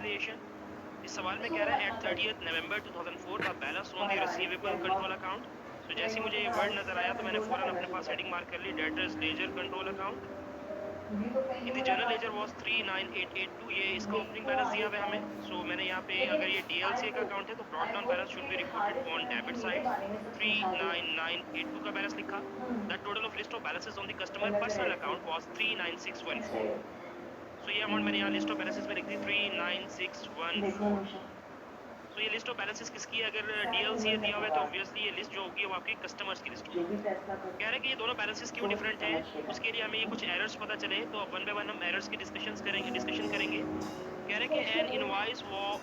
reconciliation। इस सवाल में कह रहा है at 30th November 2004 the balance on the receivable control account. तो जैसे मुझे ये वर्ड नजर आया तो मैंने फौरन अपने पास हेडिंग मार्क कर ली, debtors ledger control account. In the general ledger was 39882, ये इसका ओपनिंग बैलेंस दिया हुआ है हमें। सो मैंने यहाँ पे अगर ये डीएलसीए का अकाउंट है तो brought down balance should be reported on debit side. 39982 का बैलेंस लिखा। The total of list of balances on the customer personal account was 39614। सो ये अमाउंट मैंने यहाँ लिस्ट ऑफ बैलेंसेस में लिख दी 39614। तो ये लिस्ट ऑफ बैलेंसेस किसकी है? अगर डीएलसीए दिया हुआ है तो ऑब्वियसली ये लिस्ट जो होगी वो आपकी कस्टमर्स की लिस्ट होगी। कह रहे हैं कि ये दोनों बैलेंसेस क्यों डिफरेंट है, उसके लिए हमें ये कुछ एरर्स पता चले तो वन बाय वन हम एरर्स की डिस्कशन करेंगे। कह रहे हैं कि an invoice of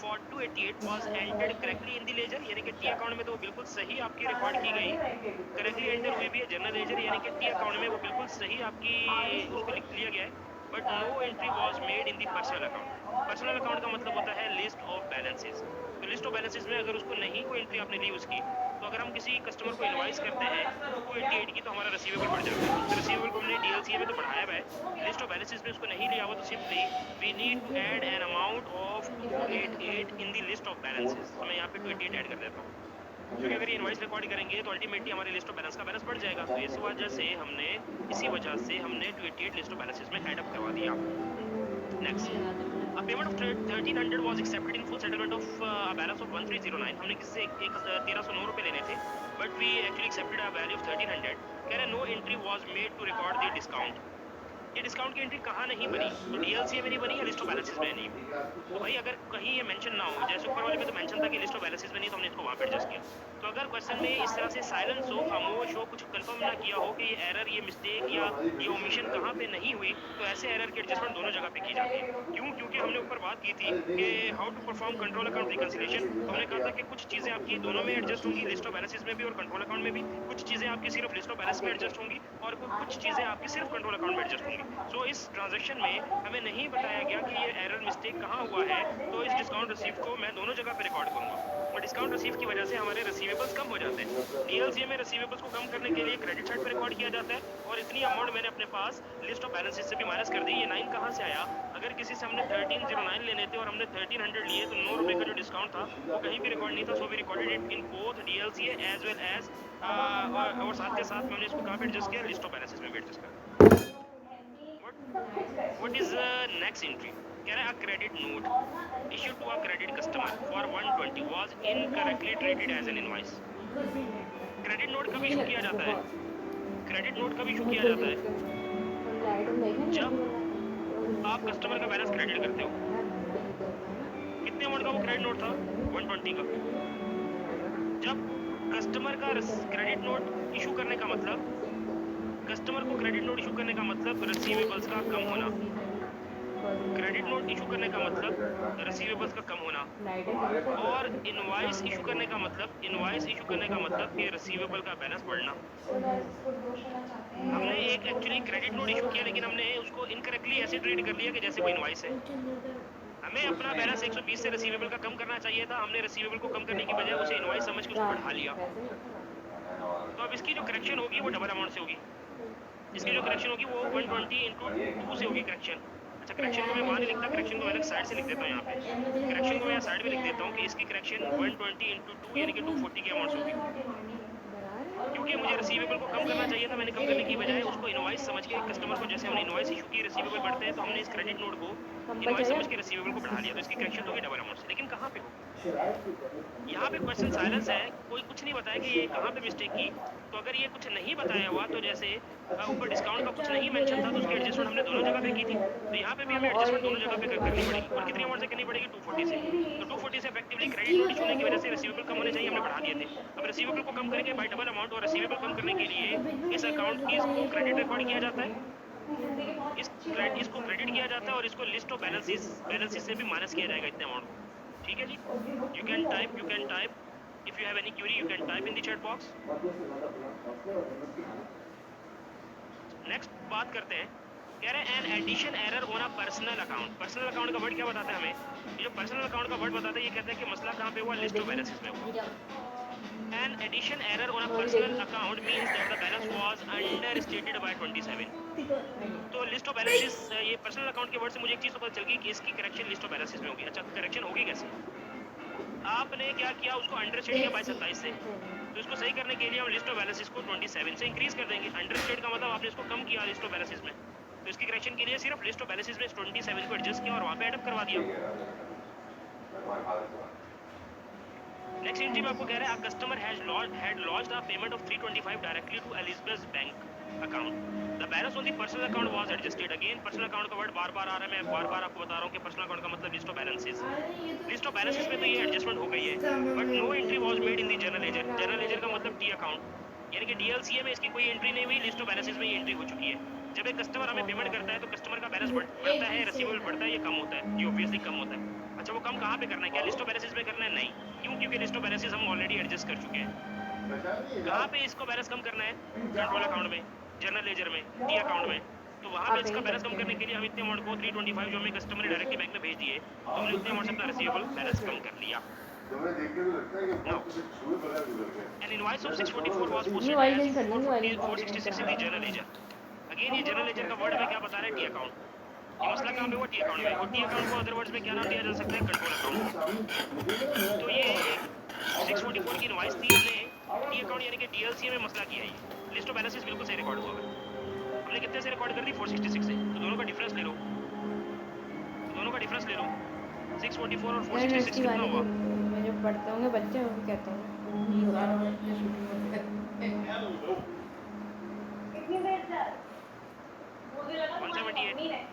4288 was entered correctly in the ledger, यानी कि टी अकाउंट में तो बिल्कुल सही आपकी रिकॉर्ड की गई, करेक्टली एंटर हुई भी है जनरल लेजर, यानी कि टी अकाउंट में वो बिल्कुल सही आपकी उसको लिख लिया गया है। But no entry was made in the personal account. Personal account का मतलब होता है लिस्ट ऑफ बैलेंसेस। तो लिस्ट ऑफ बैलेंसेस में अगर उसको नहीं कोई एंट्री आपने ली उसकी, तो अगर हम किसी कस्टमर को इनवॉइस करते हैं 288 की तो हमारा रिसीवेबल बढ़ जाता है। उस रिसीवेबल को हमने डीएलसीए में तो बढ़ाया हुआ है, लिस्ट ऑफ बैलेंसेस में उसको नहीं लिया हुआ, तो simply we need to add an amount of 288 in the list of balances. तो मैं यहाँ पे 288 ऐड कर देता हूँ, क्योंकि अगर ये इनवॉइस रिकॉर्ड करेंगे तो अल्टीमेटली हमारे लिस्ट ऑफ बैलेंस का बैलेंस बढ़ जाएगा। तो इसी वजह से हमने 288 लिस्ट ऑफ बैलेंसेस में ऐड अप करवा दिया। Next, a payment of 1300 was accepted in full settlement of a balance of 1309। हमने किसी से 1309 रुपए लेने थे, but we actually accepted a value of 1300। कह रहे no entry was made to record the discount। ये डिस्काउंट की एंट्री कहाँ नहीं बनी? तो डीएलसीए में नहीं बनी या लिस्ट ऑफ बैलेंसेस में नहीं? तो भाई अगर कहीं ये मेंशन ना हो, जैसे ऊपर वाले में तो मेंशन था कि लिस्ट ऑफ बैलेंसेस में नहीं, तो हमने इसको वहाँ पे एडजस्ट किया। तो अगर क्वेश्चन में इस तरह से साइलेंस हो, खामोश हो, कुछ कंफर्म ना किया हो कि ये एरर, ये मिस्टेक या ये ओमिशन कहाँ पे नहीं हुई, तो ऐसे एरर की एडजस्टमेंट दोनों जगह पे की जाती है। क्यों? क्योंकि हमने ऊपर बात की थी कि how to perform control account reconciliation. तो हमने कहा था कि कुछ चीजें आपकी दोनों में एडजस्ट होंगी, लिस्ट ऑफ बैलेंसेस में भी और कंट्रोल अकाउंट में भी। कुछ चीजें आपकी सिर्फ लिस्ट ऑफ बैलेंस में एडजस्ट होंगी और कुछ चीजें आपकी सिर्फ कंट्रोल अकाउंट में एडजस्ट होंगी। सो इस ट्रांजैक्शन में हमें नहीं बताया गया कि ये एरर मिस्टेक कहाँ हुआ है, तो इस डिस्काउंट रिसीव को मैं दोनों जगह पे रिकॉर्ड करूंगा। और डिस्काउंट रिसीव की वजह से हमारे रिसीवेबल्स कम हो जाते हैं। डीएलसीए में रिसीवेबल्स को कम करने के लिए क्रेडिट साइड पे रिकॉर्ड किया जाता है, और इतनी अमाउंट मैंने अपने पास लिस्ट ऑफ बैलेंसेस से भी माइनस कर दी। ये 9 कहाँ से आया? अगर किसी से हमने 1309 लेने थे और हमने 1300 लिए, तो 9 रुपए का जो डिस्काउंट था वो कहीं भी रिकॉर्ड नहीं था। So we recorded it in both DLCA as well as, और साथ के साथ हमने इसको कहाँ पे एडजस्ट किया? लिस्ट ऑफ बैलेंसेस में भी एडजस्ट किया। What is next entry? कह रहा है a credit note issued to a credit customer for 120 was incorrectly treated as an invoice। Credit note कब इशू किया जाता है? क्रेडिट नोट कब इशू किया जाता है? जब आप कस्टमर का बैलेंस क्रेडिट करते हो। कितने अमाउंट का वो क्रेडिट नोट था? 120 का। जब कस्टमर का क्रेडिट नोट इशू करने का मतलब, कस्टमर को क्रेडिट नोट इशू करने का मतलब रिसीवेबल्स का कम होना। क्रेडिट नोट इशू करने का मतलब रिसीवेबल्स का कम होना, और इनवॉइस इशू करने का मतलब, कि रिसीवेबल का बैलेंस बढ़ना। हमने एक एक्चुअली क्रेडिट नोट इशू किया, लेकिन हमने उसको इनकरेक्टली ऐसे ट्रीट कर लिया कि जैसे वो इनवॉइस है। हमें अपना बैलेंस 120 से रिसीवेबल का कम करना चाहिए था, हमने रिसीवेबल को कम करने की बजाय उसे इनवॉइस समझ के उसको बढ़ा लिया। तो अब इसकी जो करेक्शन होगी वो डबल अमाउंट से होगी। इसकी जो करेक्शन होगी वो 120 इंटू 2 से होगी करेक्शन। अच्छा, करेक्शन को मैं वहाँ नहीं लिखता, करेक्शन को मैं अलग साइड से लिख देता हूँ। यहाँ पे करेक्शन को मैं साइड में लिख देता हूँ कि इसकी करेक्शन 120 इंटू 2 यानी कि 240 के अमाउंट से होगी। क्योंकि मुझे रिसीवेबल को कम करना चाहिए था, मैंने कम करने की बजाय उसको इनवॉइस समझ के कस्टमर को, जैसे हमने इनवॉइस इशू की रिसीवेबल बढ़ते हैं, तो हमने इस क्रेडिट नोट को इनवॉइस समझ के रिसीवेबल को बढ़ा लिया। तो इसकी करेक्शन होगी डबल अमाउंट से। लेकिन कहाँ पे होगी? यहाँ पे क्वेश्चन साइलेंस है, कोई कुछ नहीं बताया कि ये कहाँ पे मिस्टेक की। तो अगर ये कुछ नहीं बताया हुआ, तो जैसे ऊपर डिस्काउंट का कुछ नहीं मेंशन था, तो उसकी एडजस्टमेंट हमने दोनों जगह पे की थी। तो यहाँ पे भी हमें एडजस्टमेंट दोनों जगह पे करनी पड़ेगी। और कितनी अमाउंट से करनी पड़ेगी? 240 से। तो 240 से इफेक्टिवली क्रेडिट नोट इशू होने की वजह से रिसीवेबल कम होने चाहिए, हमने बढ़ा दिए थे। अब रिसीवेबल को कम करेंगे बाय डबल अमाउंट, और रिसीवेबल कम करने के लिए इस अकाउंट की इसको क्रेडिट रिकॉर्ड किया जाता है, इसको क्रेडिट किया जाता है, और इसको लिस्ट ऑफ बैलेंसेस से भी माइनस किया जाएगा इतने अमाउंट को। ठीक है जी, you can type if you have any query, you can type in the chat box. Next बात करते हैं, कह रहे हैं an addition error on a personal account. Personal account का वर्ड क्या बताता है हमें? ये जो पर्सनल अकाउंट का वर्ड बताता है, ये कहता है कि मसला कहाँ पे हुआ? लिस्ट ऑफ बैलेंसेस में हुआ। An addition error on a personal account means that the balance was understated by 27। तो लिस्ट ऑफ बैलेंसेस, ये पर्सनल अकाउंट के वर्ड से मुझे एक चीज़ तो पता चल गई कि इसकी करेक्शन लिस्ट ऑफ बैलेंसेस में होगी। अच्छा, करेक्शन होगी कैसे? आपने क्या किया, उसको अंडरस्टेट किया 22-27 से, तो इसको सही करने के लिए हम लिस्ट ऑफ बैलेंसेस को 27 से इंक्रीज कर देंगे। अंडरस्टेट का मतलब आपने इसको कम किया लिस्ट ऑफ बैलेंसेस में, तो इसकी करेक्शन के लिए सिर्फ लिस्ट ऑफ बैलेंसेस में 27 को एडजस्ट किया और वहाँ पे एडअप करवा दिया। नेक्स्ट एंट्री में आपको कह रहा है customer had lodged a payment of 325 directly to Elizabeth's bank account. The balance on the personal account was adjusted. Again personal account का वर्ड बार-बार आ रहा है, मैं बार-बार आपको बता रहा हूँ कि personal account का मतलब list of balances. List of balances में तो ये एडजस्टमेंट हो गई है, but no entry was made in the general ledger. General ledger का मतलब टी अकाउंट, यानी कि डीएलसीए में इसकी कोई एंट्री नहीं हुई, लिस्ट ऑफ बैलेंसेस में ये एंट्री हो चुकी है। जब एक कस्टमर हमें पेमेंट करता है तो कस्टमर का बैलेंस बढ़ता है, रिसीवेबल बढ़ता है, ये कम होता है, ये ऑब्वियसली कम होता है। अच्छा, वो कम कहाँ पे करना है? क्या लिस्ट ऑफ बैलेंसेस में करना है? नहीं, क्यों? क्योंकि लिस्ट ऑफ बैलेंसेस हम ऑलरेडी एडजस्ट कर चुके हैं। कहाँ पे इसको बैलेंस कम करना है? कंट्रोल अकाउंट में, जनरल लेजर में, टी अकाउंट में। तो वहाँ पे इसका बैलेंस कम करने के लिए हम इतने अमाउंट को 325 जो हमें कस्टमर ने डायरेक्टली बैंक में भेज दिए, तो हमने उतने अमाउंट से अपना रिसीवेबल बैलेंस कम कर लिया। An invoice of 644 was posted as 466 in the journal ledger. Again ये journal ledger का वर्ड में क्या बता रहा है? T account. ये मसला कहाँ पे हुआ? टी अकाउंट में। और टी अकाउंट को अदर वर्ड्स में क्या नाम दिया जा सकता है? Control account. तो ये एक 644 की इनवॉइस थी, इसने टी अकाउंट यानी कि डीएलसी में मसला किया है। लिस्ट ऑफ बैलेंसेस बिल्कुल सही रिकॉर्ड हुआ है। हमने कितने से रिकॉर्ड कर दी? 466 से। तो दोनों का डिफरेंस ले लो, 644 और 466 कितना हुआ? मैं जब पढ़ते होंगे बच्चे उनको कहता हूँ 178।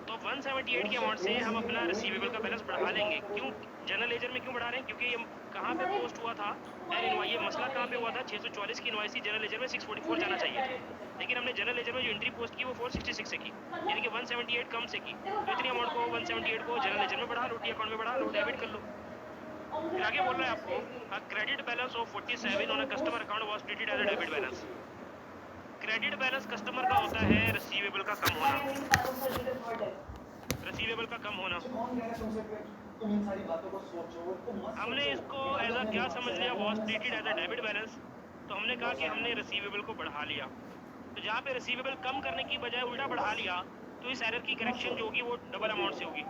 तो 178 के अमाउंट से हम अपना रिसीवेबल का बैलेंस बढ़ा लेंगे। क्यों जनरल लेजर में क्यों बढ़ा रहे हैं? क्योंकि ये कहाँ पे पोस्ट हुआ था, ये मसला कहाँ पे हुआ था? 644 की इनवॉइस थी, जनरल लेजर में 644 जाना चाहिए था, लेकिन हमने जनरल लेजर में जो एंट्री पोस्ट की वो 466 से की, यानी कि 178 कम से की। तो इतनी अमाउंट को 178 को जनरल लेजर में बढ़ा लो, टी अकाउंट में बढ़ा लो, डेबिट कर लो। फिर आगे बोल रहा है आपको credit balance of 47 on a customer account was treated as a debit balance. Credit balance customer का होता है रिसीवेबल का कम होना, रिसीवेबल का कम होना। हमने इसको एज अ क्या समझ लिया? Was treated as a debit balance. तो हमने कहा कि हमने रिसीवेबल को बढ़ा लिया। तो जहाँ पे रिसीवेबल कम करने की बजाय उल्टा बढ़ा लिया, तो इस एरर की करेक्शन जो होगी वो डबल अमाउंट से होगी,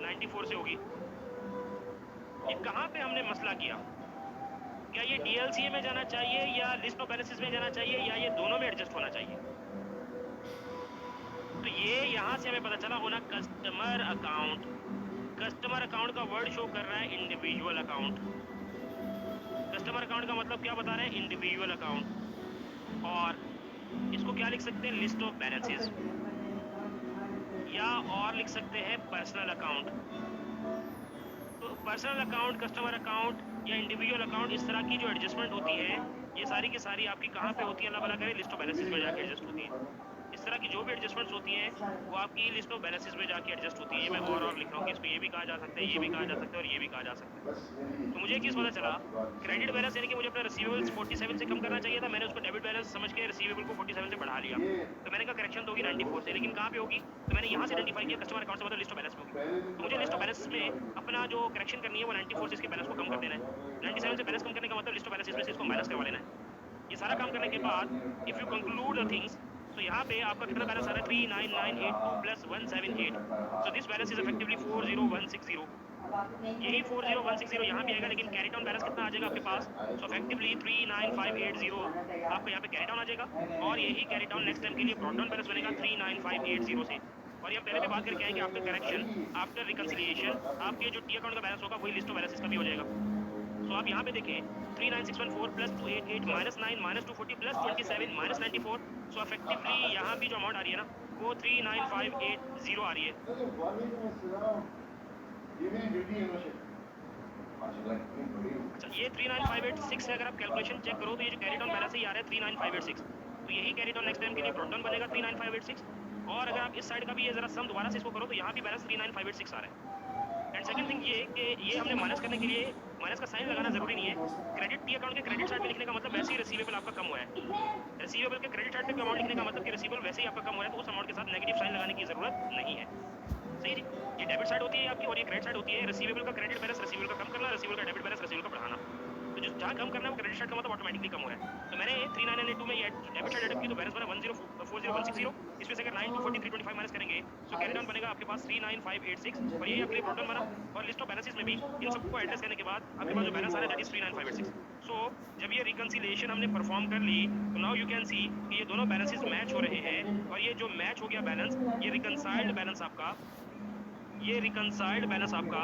94 से होगी। ये कहाँ पे हमने मसला किया? क्या ये डीएलसीए में जाना चाहिए या लिस्ट ऑफ बैलेंसेस में जाना चाहिए या ये दोनों में एडजस्ट होना चाहिए? तो ये यहाँ से हमें पता चला होना कस्टमर अकाउंट। कस्टमर अकाउंट का वर्ड शो कर रहा है इंडिविजुअल अकाउंट। कस्टमर अकाउंट का मतलब क्या बता रहे हैं? Individual account. और इसको क्या लिख सकते हैं? लिस्ट ऑफ बैलेंसेस, या और लिख सकते हैं पर्सनल अकाउंट। तो पर्सनल अकाउंट, कस्टमर अकाउंट या इंडिविजुअल अकाउंट, इस तरह की जो एडजस्टमेंट होती है ये सारी की सारी आपकी कहाँ पे होती है? अल्लाह भला करे लिस्ट ऑफ बैलेंसेस में जाके एडजस्ट होती है। इस तरह की जो भी एडजस्टमेंट्स होती हैं वो आपकी लिस्ट ऑफ बैलेंसेस में जाके एडजस्ट होती है। ये मैं और लिख रहा हूँ कि इसको ये भी कहा जा सकता है, ये भी कहा जा सकता है और ये भी कहा जा सकता है। तो मुझे एक चीज़ पता चला, क्रेडिट बैलेंस यानी कि मुझे अपना रिसीवेबल्स 47 से कम करना चाहिए था, मैंने उसको डेबिट बैलेंस समझ के रिसीवेबल को 47 से बढ़ा लिया। तो मैंने कहा करेक्शन तो होगी 94 से, लेकिन कहाँ पे होगी? तो मैंने यहाँ से आइडेंटिफाई किया कस्टमर अकाउंट से मतलब लिस्ट ऑफ बैलेंस में होगी। तो मुझे लिस्ट ऑफ बैलेंस में अपना जो करेक्शन करनी है वो 94 से इसके बैलेंस को कम कर देना है। 97 से बैलेंस कम करने का मतलब लिस्ट ऑफ बैलेंसेस में से इसको माइनस करवा लेना है। ये सारा काम करने के बाद if you conclude the things, तो यहाँ पे आपका कितना बैलेंस आ रहा है? 39982 plus 178। So this balance is effectively 40160। यही 40160 यहाँ भी आएगा, लेकिन कैरी डाउन बैलेंस कितना आ जाएगा आपके पास? सो इफेक्टिवली 39580 आपका यहाँ पे कैरी डाउन आ जाएगा, और यही कैरी डाउन नेक्स्ट टाइम के लिए ब्रॉट डाउन बैलेंस बनेगा 39580 से। और ये हम पहले भी बात करके आएंगे, आफ्टर करेक्शन, आफ्टर रिकंसिलिएशन, आपके जो टी अकाउंट का बैलेंस होगा वही लिस्ट ऑफ बैलेंसेस का भी हो जाएगा। तो आप यहाँ पे देखें 39614 plus 288 minus 9 minus 240 plus 27 minus 94। सो इफेक्टिवली यहाँ भी जो अमाउंट आ रही है ना वो 39580 आ रही है। अच्छा, ये 39586 है। अगर आप कैलकुलेशन चेक करो तो ये जो कैरी डाउन बैलेंस है ये आ रहा है 39586। तो यही कैरी डाउन नेक्स्ट टाइम के लिए ब्रॉट डाउन बनेगा 39586। और अगर आप इस साइड का भी ये जरा सम दोबारा से इसको करो तो यहाँ भी बैलेंस 39586 आ रहा है। एंड सेकंड थिंग ये कि ये हमने माइनस करने के लिए माइनस का साइन लगाना जरूरी नहीं है। क्रेडिट टी अकाउंट के क्रेडिट साइड पे लिखने का मतलब वैसे ही रिसीवेबल आपका कम हुआ है। रिसीवेबल के क्रेडिट साइड पे भी अमाउंट लिखने का मतलब कि रिसीवेबल वैसे ही आपका कम हुआ है, तो उस अमाउंट के साथ नेगेटिव साइन लगाने की जरूरत नहीं है। सही जी, ये डेबिट साइड होती है आपकी और ये क्रेडिट साइड होती है। रिसीवेबल का क्रेडिट बैलेंस रिसीवेबल का कम करना, रिसीवेबल का डेबिट बैलेंस रिसीवेबल का बढ़ाना। तो तो जो जहाँ कम करना है वो क्रेडिट साइड का मतलब ऑटोमेटिकली कम हो रहा है। तो मैंने 3992 में ये डेबिट साइड एड की तो बैलेंस बना 1040160। इसमें से अगर 9 2 40 325 माइनस करेंगे तो कैरी डाउन बनेगा आपके पास 39586 और यही आपके लिए टोटल बना। और लिस्ट ऑफ बैलेंसेस में भी इन सबको एड्रेस करने के बाद आपके पास जो बैलेंस आ रहा है दैट इज 39586। सो जब ये रिकंसिलिएशन हमने परफॉर्म कर ली तो नाउ यू कैन सी कि ये दोनों बैलेंसेस मैच हो रहे हैं और ये जो मैच हो गया बैलेंस, ये रिकंसाइल्ड बैलेंस आपका, ये रिकंसाइल्ड बैलेंस आपका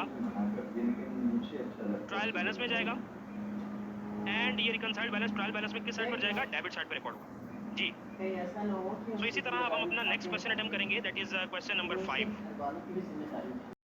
ट्रायल बैलेंस में जाएगा एंड ये रिकंसाइल्ड बैलेंस ट्रायल बैलेंस में किस साइड पर जाएगा? डेबिट साइड पर रिकॉर्ड होगा जी। तो इसी तरह अब हम अपना नेक्स्ट क्वेश्चन अटेम्प्ट करेंगे दैट इज क्वेश्चन नंबर 5।